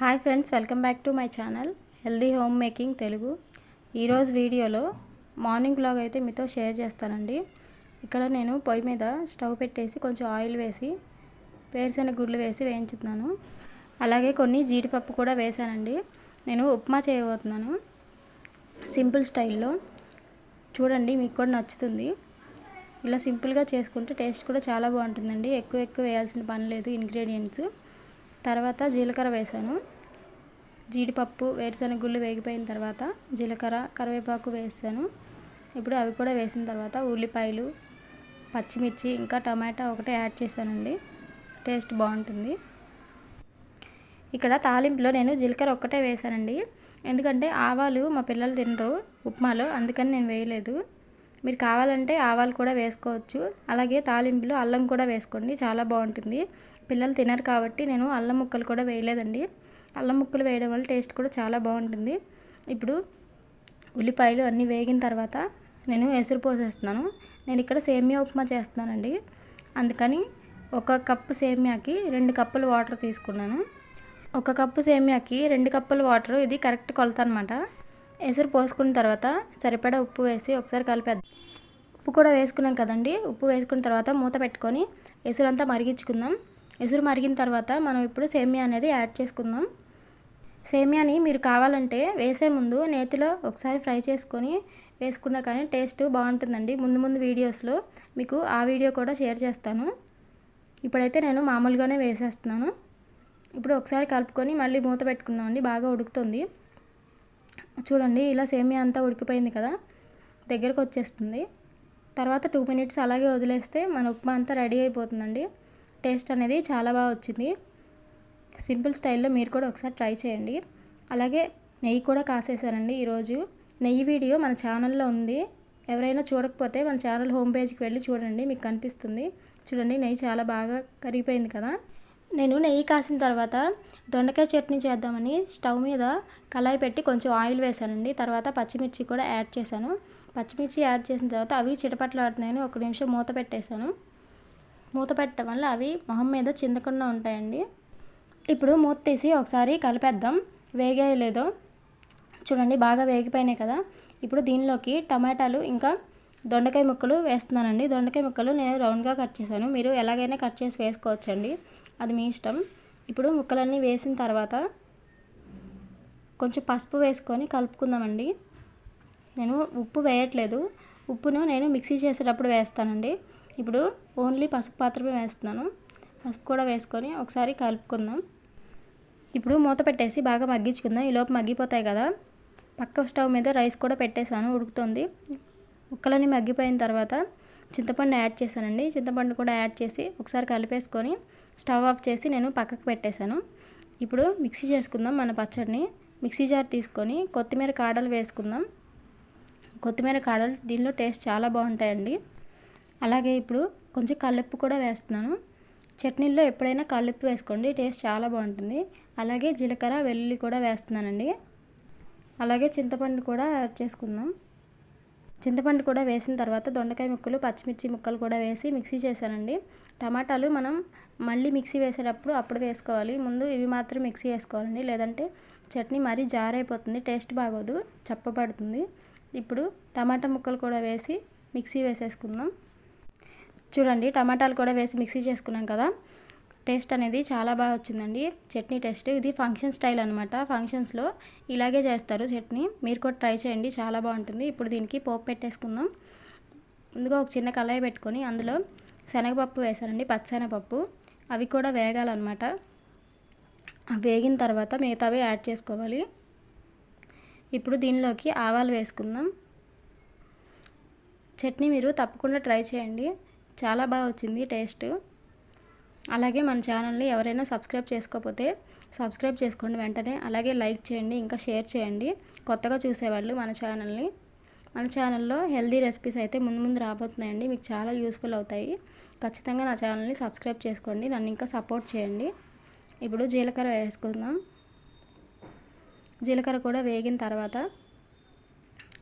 Hi friends, welcome back to my channel healthy home making Telugu. ఈరోజు వీడియోలో morning vlog అయితే మీతో షేర్ చేస్తానండి. ఇక్కడ నేను పొయ్యి మీద స్టవ్ పెట్టేసి కొంచెం ఆయిల్ వేసి వేరుశెనగ గుళ్ళు వేసి వేయించుతున్నాను. అలాగే కొన్ని జీడిపప్పు కూడా వేసానండి. నేను ఉప్మా చేయబోతున్నాను సింపుల్ స్టైల్లో. చూడండి, మీకు కూడా నచ్చుతుంది. ఇలా సింపుల్గా చేసుకుంటే టేస్ట్ కూడా చాలా బాగుంటుందండి. ఎక్కువ వేయాల్సిన పని లేదు ఇంగ్రీడియంట్స్. తర్వాత జీలకర్ర వేసాను. జీడిపప్పు వేరుశెనగ గుళ్ళు వేగిపోయిన తర్వాత జీలకర్ర కరివేపాకు వేసాను. ఇప్పుడు అవి కూడా వేసిన తర్వాత ఉల్లిపాయలు, పచ్చిమిర్చి ఇంకా టమాటా ఒకటే యాడ్ చేశానండి. టేస్ట్ బాగుంటుంది. ఇక్కడ తాలింపులో నేను జీలకర్ర ఒక్కటే వేసానండి. ఎందుకంటే ఆవాలు మా పిల్లలు తినరు ఉప్మాలో, అందుకని నేను వేయలేదు. మీరు కావాలంటే ఆవాలు కూడా వేసుకోవచ్చు. అలాగే తాలింపులో అల్లం కూడా వేసుకోండి, చాలా బాగుంటుంది. పిల్లలు తినరు కాబట్టి నేను అల్లం ముక్కలు కూడా వేయలేదండి. అల్లం ముక్కలు వేయడం వల్ల టేస్ట్ కూడా చాలా బాగుంటుంది. ఇప్పుడు ఉల్లిపాయలు అన్నీ వేగిన తర్వాత నేను ఎసురు పోసేస్తున్నాను. నేను ఇక్కడ సేమియా ఉప్మా చేస్తున్నానండి. అందుకని 1 కప్పు సేమియాకి 2 కప్పులు వాటర్ తీసుకున్నాను. 1 కప్పు సేమియాకి 2 కప్పుల వాటర్, ఇది కరెక్ట్ కొలత అనమాట. ఎసురు పోసుకున్న తర్వాత సరిపడా ఉప్పు వేసి ఒకసారి కలిపేద్దాం. ఉప్పు కూడా వేసుకున్నాం కదండి. ఉప్పు వేసుకున్న తర్వాత మూత పెట్టుకొని ఎసురు అంతా మరిగించుకుందాం. ఎసురు మరిగిన తర్వాత మనం ఇప్పుడు సేమియా అనేది యాడ్ చేసుకుందాం. సేమియాని మీరు కావాలంటే వేసే ముందు నేతిలో ఒకసారి ఫ్రై చేసుకొని వేసుకున్నా కానీ టేస్ట్ బాగుంటుందండి. ముందు వీడియోస్లో మీకు ఆ వీడియో కూడా షేర్ చేస్తాను. ఇప్పుడైతే నేను మామూలుగానే వేసేస్తున్నాను. ఇప్పుడు ఒకసారి కలుపుకొని మళ్ళీ మూత పెట్టుకుందామండి. బాగా ఉడుకుతుంది. చూడండి, ఇలా సేమియా అంతా ఉడికిపోయింది కదా, దగ్గరకు వచ్చేస్తుంది. తర్వాత 2 మినిట్స్ అలాగే వదిలేస్తే మన ఉప్మా అంతా రెడీ అయిపోతుందండి. టేస్ట్ అనేది చాలా బాగా వచ్చింది. సింపుల్ స్టైల్లో మీరు కూడా ఒకసారి ట్రై చేయండి. అలాగే నెయ్యి కూడా కాసేసానండి ఈరోజు. నెయ్యి వీడియో మన ఛానల్లో ఉంది. ఎవరైనా చూడకపోతే మన ఛానల్ హోమ్ పేజ్కి వెళ్ళి చూడండి, మీకు కనిపిస్తుంది. చూడండి, నెయ్యి చాలా బాగా కరిగిపోయింది కదా. నేను నెయ్యి కాసిన తర్వాత దొండకాయ చట్నీ చేద్దామని స్టవ్ మీద కళాయి పెట్టి కొంచెం ఆయిల్ వేసానండి. తర్వాత పచ్చిమిర్చి కూడా యాడ్ చేశాను. పచ్చిమిర్చి యాడ్ చేసిన తర్వాత అవి చిటపట్లాడుతున్నాయని 1 నిమిషం మూత పెట్టేశాను. మూత పెట్టడం వల్ల అవి మొహం మీద చిందకుండా ఉంటాయండి. ఇప్పుడు మూత తీసి ఒకసారి కలిపేద్దాం, వేగాయో లేదో. చూడండి, బాగా వేగిపోయినాయి కదా. ఇప్పుడు దీనిలోకి టమాటాలు ఇంకా దొండకాయ ముక్కలు వేస్తున్నానండి. దొండకాయ ముక్కలు నేను రౌండ్గా కట్ చేశాను. మీరు ఎలాగైనా కట్ చేసి వేసుకోవచ్చండి, అది మీ ఇష్టం. ఇప్పుడు ముక్కలన్నీ వేసిన తర్వాత కొంచెం పసుపు వేసుకొని కలుపుకుందామండి. నేను ఉప్పు వేయట్లేదు. ఉప్పును నేను మిక్సీ చేసేటప్పుడు వేస్తానండి. ఇప్పుడు ఓన్లీ పసుపు మాత్రమే వేస్తున్నాను. పసుపు కూడా వేసుకొని ఒకసారి కలుపుకుందాం. ఇప్పుడు మూత పెట్టేసి బాగా మగ్గించుకుందాం. ఈలోపు మగ్గిపోతాయి కదా. పక్క స్టవ్ మీద రైస్ కూడా పెట్టేశాను, ఉడుకుతుంది. ముక్కలన్నీ మగ్గిపోయిన తర్వాత చింతపండు యాడ్ చేశానండి. చింతపండు కూడా యాడ్ చేసి ఒకసారి కలిపేసుకొని స్టవ్ ఆఫ్ చేసి నేను పక్కకు పెట్టేశాను. ఇప్పుడు మిక్సీ చేసుకుందాం మన పచ్చడిని. మిక్సీ జార్ తీసుకొని కొత్తిమీర కాడలు వేసుకుందాం. కొత్తిమీర కాడలు దీనిలో టేస్ట్ చాలా బాగుంటాయండి. అలాగే ఇప్పుడు కొంచెం కల్లుప్పు కూడా వేస్తున్నాను. చట్నీల్లో ఎప్పుడైనా కల్లుప్పు వేసుకోండి, టేస్ట్ చాలా బాగుంటుంది. అలాగే జీలకర్ర వెల్లుల్లి కూడా వేస్తున్నానండి. అలాగే చింతపండు కూడా యాడ్ చేసుకుందాం. చింతపండు కూడా వేసిన తర్వాత దొండకాయ ముక్కలు, పచ్చిమిర్చి ముక్కలు కూడా వేసి మిక్సీ చేశానండి. టమాటాలు మనం మళ్ళీ మిక్సీ వేసేటప్పుడు అప్పుడు వేసుకోవాలి. ముందు ఇవి మాత్రం మిక్సీ వేసుకోవాలండి, లేదంటే చట్నీ మరీ జారైపోతుంది, టేస్ట్ బాగోదు, చప్పబడుతుంది. ఇప్పుడు టమాటా ముక్కలు కూడా వేసి మిక్సీ వేసేసుకుందాం. చూడండి, టమాటాలు కూడా వేసి మిక్సీ చేసుకున్నాం కదా. టేస్ట్ అనేది చాలా బాగా వచ్చిందండి, చట్నీ టేస్ట్. ఇది ఫంక్షన్ స్టైల్ అనమాట. ఫంక్షన్స్లో ఇలాగే చేస్తారు చట్నీ. మీరు కూడా ట్రై చేయండి, చాలా బాగుంటుంది. ఇప్పుడు దీనికి పోపు పెట్టేసుకుందాం. ముందుగా ఒక చిన్న కళాయి పెట్టుకొని అందులో శనగపప్పు వేసానండి, పచ్చిశనగపప్పు. అవి కూడా వేగాలన్నమాట. వేగిన తర్వాత మిగతావి యాడ్ చేసుకోవాలి. ఇప్పుడు దీనిలోకి ఆవాలు వేసుకుందాం. చట్నీ మీరు తప్పకుండా ట్రై చేయండి, చాలా బాగా వచ్చింది టేస్ట్. అలాగే మన ఛానల్ని ఎవరైనా సబ్స్క్రైబ్ చేసుకోకపోతే సబ్స్క్రైబ్ చేసుకోండి వెంటనే. అలాగే లైక్ చేయండి, ఇంకా షేర్ చేయండి కొత్తగా చూసేవాళ్ళు మన ఛానల్ని. మన ఛానల్లో హెల్దీ రెసిపీస్ అయితే ముందు రాబోతున్నాయండి, మీకు చాలా యూస్ఫుల్ అవుతాయి. ఖచ్చితంగా నా ఛానల్ని సబ్స్క్రైబ్ చేసుకోండి, నన్ను ఇంకా సపోర్ట్ చేయండి. ఇప్పుడు జీలకర్ర వేసుకుందాం. జీలకర్ర కూడా వేగిన తర్వాత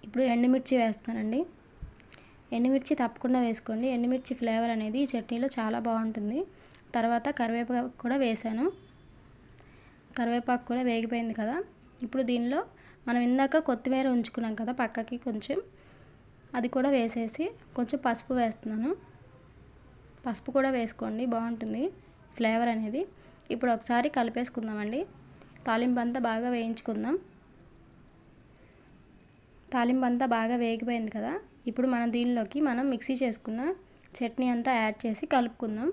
ఇప్పుడు ఎండుమిర్చి వేస్తానండి. ఎండుమిర్చి తప్పకుండా వేసుకోండి. ఎండుమిర్చి ఫ్లేవర్ అనేది ఈ చట్నీలో చాలా బాగుంటుంది. తర్వాత కరివేపాకు కూడా వేసాను. కరివేపాకు కూడా వేగిపోయింది కదా. ఇప్పుడు దీనిలో మనం ఇందాక కొత్తిమీర ఉంచుకున్నాం కదా పక్కకి, కొంచెం అది కూడా వేసేసి కొంచెం పసుపు వేస్తున్నాను. పసుపు కూడా వేసుకోండి, బాగుంటుంది ఫ్లేవర్ అనేది. ఇప్పుడు ఒకసారి కలిపేసుకుందామండి. తాలింపు అంతా బాగా వేయించుకుందాం. తాలింపు అంతా బాగా వేగిపోయింది కదా. ఇప్పుడు మనం దీనిలోకి మిక్సీ చేసుకున్న చట్నీ అంతా యాడ్ చేసి కలుపుకుందాం.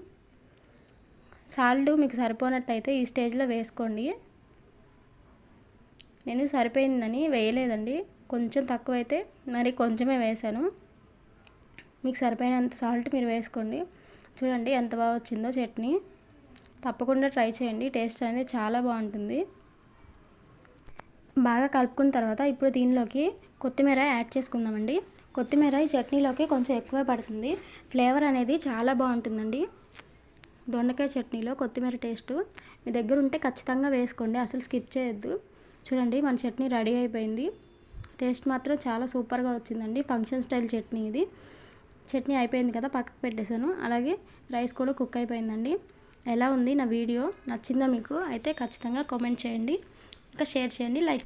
సాల్ట్ మీకు సరిపోనట్టయితే ఈ స్టేజ్లో వేసుకోండి. నేను సరిపోయిందని వేయలేదండి, కొంచెం తక్కువైతే మరి కొంచెమే వేసాను. మీకు సరిపోయినంత సాల్ట్ మీరు వేసుకోండి. చూడండి ఎంత బాగా వచ్చిందో చట్నీ. తప్పకుండా ట్రై చేయండి, టేస్ట్ అనేది చాలా బాగుంటుంది. బాగా కలుపుకున్న తర్వాత ఇప్పుడు దీనిలోకి కొత్తిమీర యాడ్ చేసుకుందామండి. కొత్తిమీర ఈ చట్నీలోకి కొంచెం ఎక్కువ పడుతుంది, ఫ్లేవర్ అనేది చాలా బాగుంటుందండి. దొండకాయ చట్నీలో కొత్తిమీర టేస్ట్ మీ దగ్గర ఉంటే ఖచ్చితంగా వేసుకోండి, అసలు స్కిప్ చేయొద్దు. చూడండి మన చట్నీ రెడీ అయిపోయింది. టేస్ట్ మాత్రం చాలా సూపర్గా వచ్చిందండి. ఫంక్షన్ స్టైల్ చట్నీ ఇది. చట్నీ అయిపోయింది కదా, పక్కకు పెట్టేశాను. అలాగే రైస్ కూడా కుక్ అయిపోయిందండి. ఎలా ఉంది నా వీడియో? నచ్చిందా మీకు? అయితే ఖచ్చితంగా కామెంట్ చేయండి, ఇంకా షేర్ చేయండి, లైక్